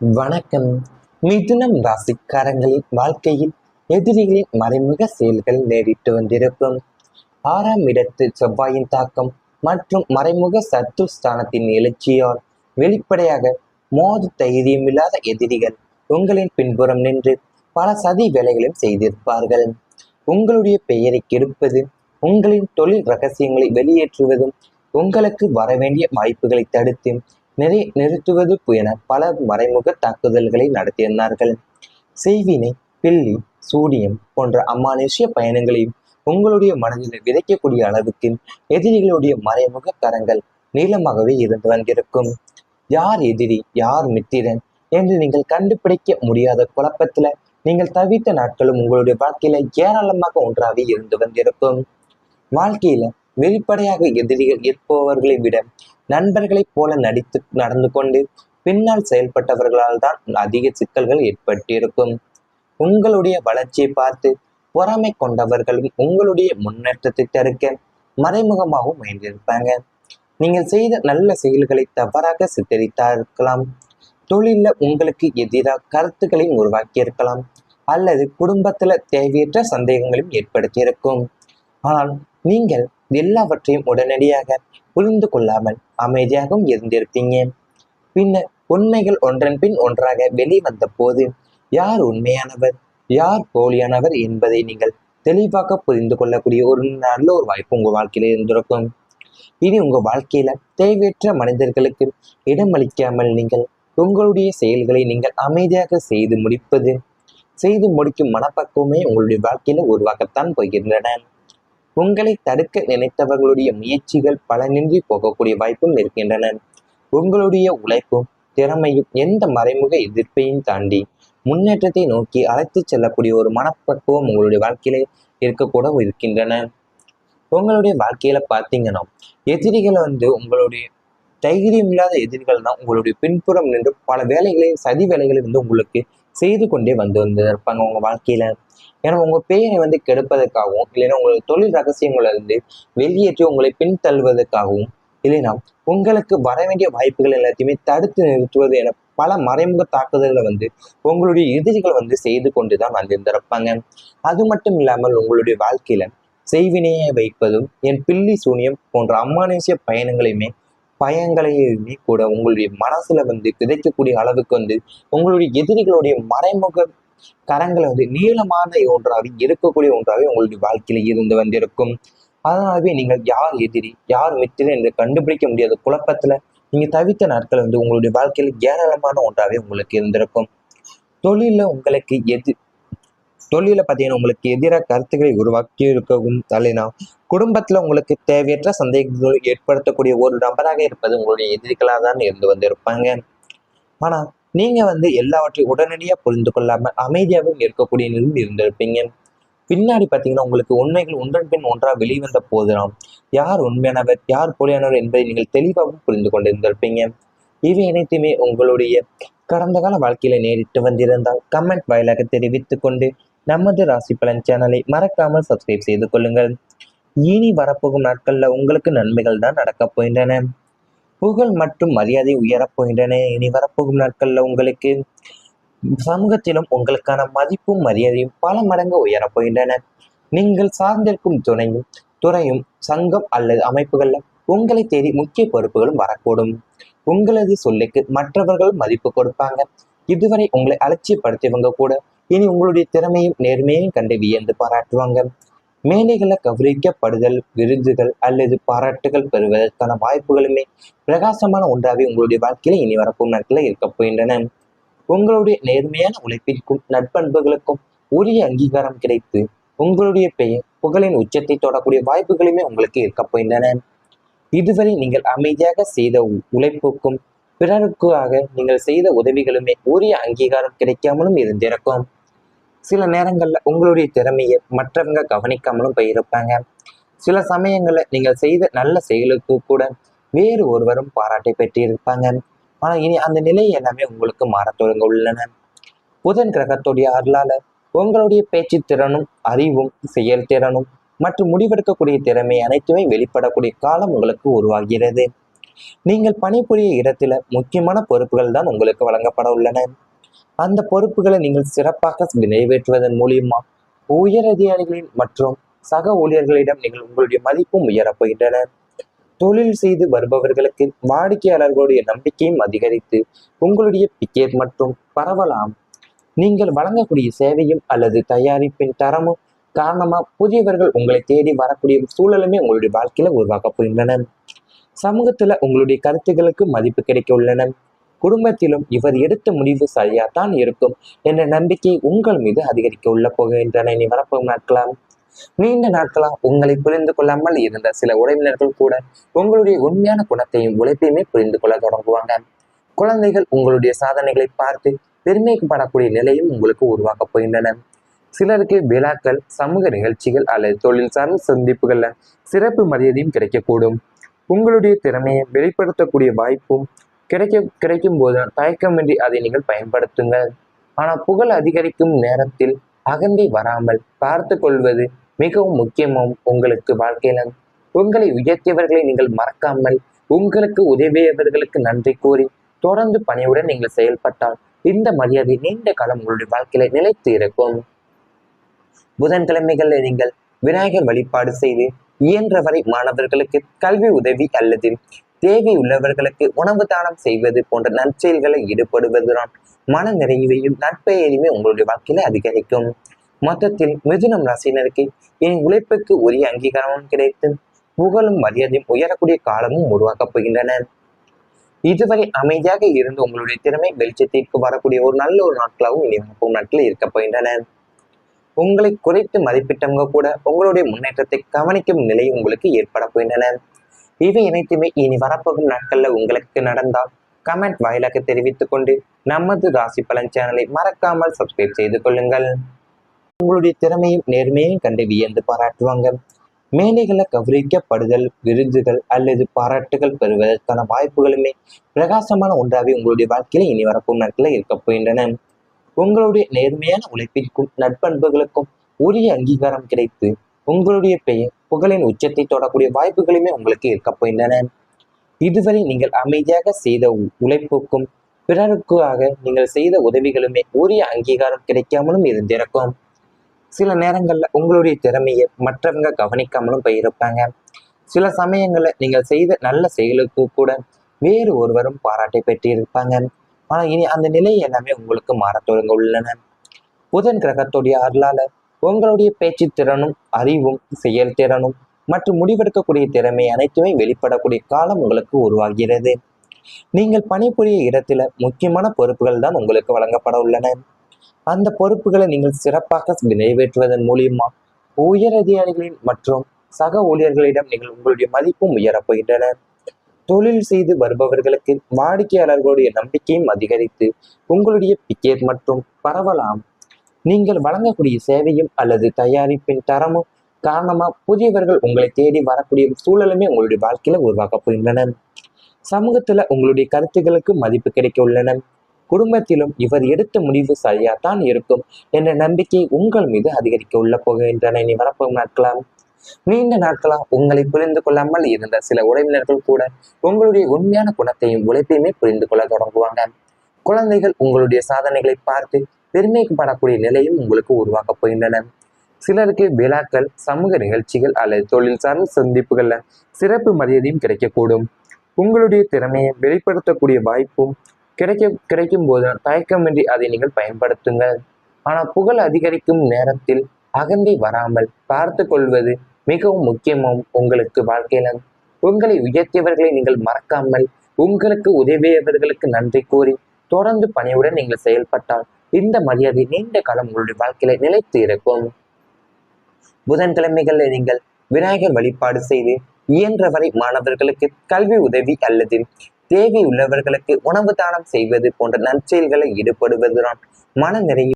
வணக்கம். மிதுனம் ராசிக்காரங்களின் வாழ்க்கையில் எதிரிகளின் மறைமுக செயல்கள் நேரிட்டு வந்திருக்கும். 6ஆம் இடத்து செவ்வாயின் தாக்கம் மற்றும் மறைமுக சத்ரு ஸ்தானத்தின் எழுச்சியால் வெளிப்படையாக மோத தைரியமில்லாத எதிரிகள் உங்களின் பின்புறம் நின்று பல சதி வேலைகளையும் செய்திருப்பார்கள். உங்களுடைய பெயரை கெடுப்பது, உங்களின் தொழில் ரகசியங்களை வெளியேற்றுவதும், உங்களுக்கு வரவேண்டிய வாய்ப்புகளை தடுத்து நிறுத்துவது என பல மறைமுக தாக்குதல்களை நடத்தினார்கள். செய்வினை, பில்லி, சூடியம் போன்ற அமானுஷ்ய பயணங்களையும் உங்களுடைய மனதில் விதைக்கக்கூடிய அளவுக்கு எதிரிகளுடைய மறைமுக கரங்கள் நீளமாகவே இருந்து வந்திருக்கும். யார் எதிரி, யார் மித்திரன் என்று நீங்கள் கண்டுபிடிக்க முடியாத குழப்பத்துல நீங்கள் தவித்த நாட்களும் உங்களுடைய வாழ்க்கையில ஏராளமாக ஒன்றாக இருந்து வந்திருக்கும். வாழ்க்கையில வெளிப்படையாக எதிரிகள் இருப்பவர்களை விட நண்பர்களைப் போல நடித்து நடந்து கொண்டு பின்னால் செயல்பட்டவர்களால் தான் அதிக சிக்கல்கள் ஏற்பட்டிருக்கும். உங்களுடைய வளர்ச்சியை பார்த்து பொறாமை கொண்டவர்களும் உங்களுடைய முன்னேற்றத்தை தடுக்க மறைமுகமாகவும் முயன்றிருப்பாங்க. நீங்கள் செய்த நல்ல செயல்களை தவறாக சித்தரித்திருக்கலாம். தொழில உங்களுக்கு எதிராக கருத்துக்களையும் உருவாக்கியிருக்கலாம், அல்லது குடும்பத்துல தேவையற்ற சந்தேகங்களையும் ஏற்படுத்தியிருக்கும். ஆனால் நீங்கள் எல்லாவற்றையும் உடனடியாக புரிந்து கொள்ளாமல் அமைதியாகவும் இருந்திருப்பீங்க. பின்னர் உண்மைகள் ஒன்றன் பின் ஒன்றாக வெளிவந்த போது யார் உண்மையானவர், யார் போலியானவர் என்பதை நீங்கள் தெளிவாக புரிந்து கொள்ளக்கூடிய ஒரு நல்ல ஒரு வாய்ப்பு உங்க வாழ்க்கையில இருந்திருக்கும். இனி உங்க வாழ்க்கையில தேவையற்ற மனிதர்களுக்கு இடமளிக்காமல் நீங்கள் உங்களுடைய செயல்களை நீங்கள் அமைதியாக செய்து முடிக்கும் மனப்பக்குவமே உங்களுடைய வாழ்க்கையில உருவாக்கத்தான் போகின்றன. உங்களை தடுக்க நினைத்தவர்களுடைய முயற்சிகள் பலனின்றி போகக்கூடிய வாய்ப்பும் இருக்கின்றன. உங்களுடைய உழைப்பும் திறமையும் எந்த மறைமுக எதிர்ப்பையும் தாண்டி முன்னேற்றத்தை நோக்கி அழைத்து செல்லக்கூடிய ஒரு மனப்பக்குவம் உங்களுடைய வாழ்க்கையில இருக்கக்கூட இருக்கின்றன. உங்களுடைய வாழ்க்கையில பார்த்தீங்கன்னா எதிரிகளை உங்களுடைய தைரியம் இல்லாத எதிரிகள் தான் உங்களுடைய பின்புறம் நின்று பல வேலைகளையும் சதி வேலைகளை உங்களுக்கு செய்து கொண்டே இருப்பாங்க உங்க வாழ்க்கையில. ஏன்னா உங்க பெயரை கெடுப்பதற்காகவும், இல்லைன்னா உங்களுடைய தொழில் ரகசியங்களை வெளியேற்றி உங்களை பின்தள்ளுவதற்காகவும், இல்லைன்னா உங்களுக்கு வர வேண்டிய வாய்ப்புகள் எல்லாத்தையுமே தடுத்து நிறுத்துவது என பல மறைமுக தாக்குதல்களை உங்களுடைய எதிரிகள் செய்து கொண்டுதான் வந்திருப்பாங்க. அது மட்டும் இல்லாமல் உங்களுடைய வாழ்க்கையில செய்வினையை வைப்பதும், என் பில்லி சூனியம் போன்ற அமானுஷ்ய பயங்களையுமே கூட உங்களுடைய மனசுல விதைக்கக்கூடிய அளவுக்கு உங்களுடைய எதிரிகளுடைய மறைமுக கரங்களை நீளமான ஒன்றாக இருக்கக்கூடிய ஒன்றாக உங்களுடைய வாழ்க்கையில இருந்து வந்திருக்கும். அதனாலவே நீங்கள் யார் எதிரி, யார் மித்திரன் என்று கண்டுபிடிக்க முடியாத குழப்பத்துல நீங்க தவித்த நாட்கள் உங்களுடைய வாழ்க்கையில ஏராளமான ஒன்றாகவே உங்களுக்கு இருந்திருக்கும். தொழில பார்த்தீங்கன்னா உங்களுக்கு எதிராக கருத்துக்களை உருவாக்கி இருக்கவும், இல்லைனா குடும்பத்துல உங்களுக்கு தேவையற்ற சந்தேகங்கள் ஏற்படுத்தக்கூடிய ஒரு நபராக இருப்பது உங்களுடைய எதிரிகளாக தான் இருந்து வந்திருப்பாங்க. ஆனா நீங்க எல்லாவற்றையும் உடனடியா புரிந்து கொள்ளாம அமைதியாகவும் இருக்கக்கூடிய நிலையில் இருந்திருப்பீங்க. பின்னாடி பார்த்தீங்கன்னா உங்களுக்கு உண்மைகள் ஒன்றன் பின் ஒன்றா வெளிவந்த போதுதான் யார் உண்மையானவர், யார் போலியானவர் என்பதை நீங்கள் தெளிவாகவும் புரிந்து கொண்டிருந்திருப்பீங்க. இவை அனைத்துமே உங்களுடைய கடந்த கால வாழ்க்கையில நேரிட்டு வந்திருந்தால் கமெண்ட் வாயிலாக தெரிவித்துக் கொண்டு நமது ராசி பலன் சேனலை மறக்காமல் சப்ஸ்கிரைப் செய்து கொள்ளுங்கள். இனி வரப்போகும் நாட்கள்ல உங்களுக்கு நன்மைகள் தான் நடக்கப் போகின்றன. புகழ் மற்றும் மரியாதை உயரப் போகின்றன. இனி வரப்போகும் நாட்கள்ல உங்களுக்கு சமூகத்திலும் உங்களுக்கான மதிப்பும் மரியாதையும் பல மடங்கு உயரப் போகின்றன. நீங்கள் சார்ந்திருக்கும் துறையும் சங்கம் அல்லது அமைப்புகள்ல உங்களை தேடி முக்கிய பொறுப்புகளும் வரக்கூடும். உங்களது சொல்லுக்கு மற்றவர்கள் மதிப்பு கொடுப்பாங்க. இதுவரை உங்களை அலட்சியப்படுத்தியவங்க கூட இனி உங்களுடைய திறமையும் நேர்மையையும் கண்டு வியந்து பாராட்டுவாங்க. மேடைகளை கௌரவிக்கப்படுதல், விருதுகள் அல்லது பாராட்டுகள் பெறுவதற்கான வாய்ப்புகளுமே பிரகாசமான ஒன்றாக உங்களுடைய வாழ்க்கையில இனி வரப்போகும் நாட்களில் இருக்க போகின்றன. உங்களுடைய நேர்மையான உழைப்பிற்கும் நட்பண்புகளுக்கும் உரிய அங்கீகாரம் கிடைத்து உங்களுடைய பெயர் புகழின் உச்சத்தை தொடக்கூடிய வாய்ப்புகளுமே உங்களுக்கு இருக்க போகின்றன. இதுவரை நீங்கள் அமைதியாக செய்த உழைப்புக்கும் பிறருக்காக நீங்கள் செய்த உதவிகளுமே உரிய அங்கீகாரம் கிடைக்காமலும் இருந்திருக்கும். சில நேரங்கள்ல உங்களுடைய திறமையை மற்றவங்க கவனிக்காமலும் போயிருப்பாங்க. சில சமயங்கள்ல நீங்கள் செய்த நல்ல செயலுக்கு கூட வேறு ஒருவரும் பாராட்டை பெற்றிருப்பாங்க. ஆனா இனி அந்த நிலை எல்லாமே உங்களுக்கு மாற தொடங்க உள்ளன. புதன் கிரகத்துடைய அருளால உங்களுடைய பேச்சு திறனும், அறிவும், செயல்திறனும் மற்றும் முடிவெடுக்கக்கூடிய திறமை அனைத்துமே வெளிப்படக்கூடிய காலம் உங்களுக்கு உருவாகிறது. நீங்கள் பணிபுரிய இடத்துல முக்கியமான பொறுப்புகள் தான் உங்களுக்கு வழங்கப்பட உள்ளன. அந்த பொறுப்புகளை நீங்கள் சிறப்பாக நிறைவேற்றுவதன் மூலியமா உயர் அதிகாரிகளின் மற்றும் சக ஊழியர்களிடம் நீங்கள் உங்களுடைய மதிப்பும் உயரப்போகின்றன. தொழில் செய்து வருபவர்களுக்கு வாடிக்கையாளர்களுடைய நம்பிக்கையும் அதிகரித்து உங்களுடைய பிக்கெட் மற்றும் பரவலாம். நீங்கள் வழங்கக்கூடிய சேவையும் அல்லது தயாரிப்பின் தரமும் காரணமா புதியவர்கள் உங்களை தேடி வரக்கூடிய சூழலுமே உங்களுடைய வாழ்க்கையில உருவாக்கப் போகின்றன. சமூகத்துல உங்களுடைய கருத்துக்களுக்கு மதிப்பு கிடைக்க உள்ளன. குடும்பத்திலும் இவர் எடுத்த முடிவு சரியாத்தான் இருக்கும் என்ற நம்பிக்கை உங்கள் மீது அதிகரிக்க உள்ள போகின்றன. இனி வரப்போகும் நாட்களாம் நீண்ட நாட்களா உங்களை புரிந்து கொள்ளாமல் இருந்த சில உறவினர்கள் கூட உங்களுடைய உண்மையான குணத்தையும் உழைப்பையுமே புரிந்து கொள்ள தொடங்குவாங்க. குழந்தைகள் உங்களுடைய சாதனைகளை பார்த்து பெருமைப்படக்கூடிய நிலையும் உங்களுக்கு உருவாக்கப் போகின்றன. சிலருக்கு விழாக்கள், சமூக நிகழ்ச்சிகள் அல்லது தொழில் சார்ந்த சந்திப்புகள்ல சிறப்பு மரியாதையும் கிடைக்கக்கூடும். உங்களுடைய திறமையை வெளிப்படுத்தக்கூடிய வாய்ப்பும் கிடைக்கும் போது தயக்கமின்றி அதை நீங்கள் பயன்படுத்துங்கள். ஆனால் புகழ் அதிகரிக்கும் நேரத்தில் அகந்தை வராமல் பார்த்து கொள்வது மிகவும் முக்கியமும். உங்களுக்கு வாழ்க்கையில உங்களை உயர்த்தியவர்களை நீங்கள் மறக்காமல் உங்களுக்கு உதவியவர்களுக்கு நன்றி கூறி தொடர்ந்து பணியுடன் நீங்கள் செயல்பட்டால் இந்த மரியாதை நீண்ட காலம் உங்களுடைய வாழ்க்கையில நிலைத்து இருக்கும். புதன்கிழமைகளில் நீங்கள் விநாயகர் வழிபாடு செய்து இயன்றவரை மாணவர்களுக்கு கல்வி உதவி அல்லது தேவை உள்ளவர்களுக்கு உணவு தானம் செய்வது போன்ற நற்செயல்களை ஈடுபடுவதுதான் மன நிறைவையும் நட்பெயரையுமே உங்களுடைய வாழ்க்கையில அதிகரிக்கும். மொத்தத்தில் மிதுனம் ராசினருக்கு இனி உழைப்புக்கு உரிய அங்கீகாரமும் கிடைத்து புகழும் மரியாதையும் உயரக்கூடிய காலமும் உருவாக்கப் போகின்றன. இதுவரை அமைதியாக இருந்து உங்களுடைய திறமை வெளிச்சத்திற்கு வரக்கூடிய ஒரு நல்ல ஒரு நாட்களாகவும் இனி வரப்போகும் நாட்களில் இருக்க போகின்றன. உங்களை குறைத்து மதிப்பிட்டவங்க கூட உங்களுடைய முன்னேற்றத்தை கவனிக்கும் நிலை உங்களுக்கு ஏற்பட போகின்றன. இவை அனைத்துமே இனி வரப்போகும் நாட்கள்ல உங்களுக்கு நடந்தால் கமெண்ட் வாயிலாக தெரிவித்துக் கொண்டு நமது ராசி பலன் சேனலை மறக்காமல் சப்ஸ்கிரைப் செய்து கொள்ளுங்கள். உங்களுடைய திறமையும் நேர்மையும் கண்டு வியந்து பாராட்டுவாங்க. மேடைகளில் கௌரவிக்கப்படுதல், விருதுகள் அல்லது பாராட்டுகள் பெறுவதற்கான வாய்ப்புகளுமே பிரகாசமான ஒன்றாக உங்களுடைய வாழ்க்கையில இனி வரப்போகும் நாட்களில் இருக்க போகின்றன. உங்களுடைய நேர்மையான உழைப்பிற்கும் நட்பண்புகளுக்கும் உரிய அங்கீகாரம் கிடைத்து உங்களுடைய பெயர் புகழின் உச்சத்தை தொடக்கூடிய வாய்ப்புகளுமே உங்களுக்கு இருக்க போகின்றன. இதுவரை நீங்கள் அமைதியாக செய்த உழைப்புக்கும் பிறருக்காக நீங்கள் செய்த உதவிகளுமே உரிய அங்கீகாரம் கிடைக்காமலும் இருந்திருக்கும். சில நேரங்கள்ல உங்களுடைய திறமையை மற்றவங்க கவனிக்காமலும் போயிருப்பாங்க. சில சமயங்கள்ல நீங்கள் செய்த நல்ல செயலுக்கு கூட வேறு ஒருவரும் பாராட்டை பெற்றிருப்பாங்க. ஆனா இனி அந்த நிலை எல்லாமே உங்களுக்கு மாற தொடங்க உள்ளன. புதன் கிரகத்துடைய அருளால உங்களுடைய பேச்சு திறனும் அறிவும் செயல்திறனும் மற்றும் முடிவெடுக்கக்கூடிய திறமை அனைத்துமே வெளிப்படக்கூடிய காலம் உங்களுக்கு உருவாகிறது. நீங்கள் பணிபுரிய இடத்துல முக்கியமான பொறுப்புகள் தான் உங்களுக்கு வழங்கப்பட உள்ளன. அந்த பொறுப்புகளை நீங்கள் சிறப்பாக நிறைவேற்றுவதன் மூலியமா உயர் அதிகாரிகளின் மற்றும் சக ஊழியர்களிடம் நீங்கள் உங்களுடைய மதிப்பும் உயரப்போகின்றன. தொழில் செய்து வருபவர்களுக்கு வாடிக்கையாளர்களுடைய நம்பிக்கையும் அதிகரித்து உங்களுடைய பிக்கெட் மற்றும் பரவலாம். நீங்கள் வழங்கக்கூடிய சேவையும் அல்லது தயாரிப்பின் தரமும் காரணமா புதியவர்கள் உங்களை தேடி வரக்கூடிய சூழலுமே உங்களுடைய வாழ்க்கையில உருவாக்கப் போகின்றன. சமூகத்துல உங்களுடைய கருத்துக்களுக்கு மதிப்பு கிடைக்க உள்ளன. குடும்பத்திலும் இவர் எடுத்த முடிவு சரியாத்தான் இருக்கும் என்ற நம்பிக்கை உங்கள் மீது அதிகரிக்க உள்ள போகின்றன. இனி வரப்போகும் நாட்களாம் நீண்ட நாட்களா உங்களை புரிந்து கொள்ளாமல் இருந்த சில உறவினர்கள் கூட உங்களுடைய உண்மையான குணத்தையும் உழைப்பையுமே புரிந்து கொள்ள தொடங்குவாங்க. குழந்தைகள் உங்களுடைய சாதனைகளை பார்த்து பெருமைப்படக்கூடிய நிலையும் உங்களுக்கு உருவாக்கப் போகின்றன. சிலருக்கு விழாக்கள், சமூக நிகழ்ச்சிகள் அல்லது தொழில் சார்ந்த சந்திப்புகள்ல சிறப்பு மரியாதையும் கிடைக்கக்கூடும். உங்களுடைய திறமையை வெளிப்படுத்தக்கூடிய வாய்ப்பும் கிடைக்கும் போது தயக்கமின்றி அதை நீங்கள் பயன்படுத்துங்கள். ஆனால் புகழ் அதிகரிக்கும் நேரத்தில் அகந்தை வராமல் பார்த்து கொள்வது மிகவும் முக்கியமும். உங்களுக்கு வாழ்க்கையில உங்களை உயர்த்தியவர்களை நீங்கள் மறக்காமல் உங்களுக்கு உதவியவர்களுக்கு நன்றி கூறி தொடர்ந்து பணியுடன் நீங்கள் செயல்பட்டால் இந்த மரியாதை நீண்ட காலம் உங்களுடைய வாழ்க்கையில நிலைத்து இருக்கும். புதன்கிழமைகள்ல நீங்கள் விநாயகர் வழிபாடு செய்து இயன்றவரை மாணவர்களுக்கு கல்வி உதவி அல்லது தேவை உள்ளவர்களுக்கு உணவு தானம் செய்வது போன்ற நற்செயல்களை ஈடுபடுவதுதான் மன நிறைவு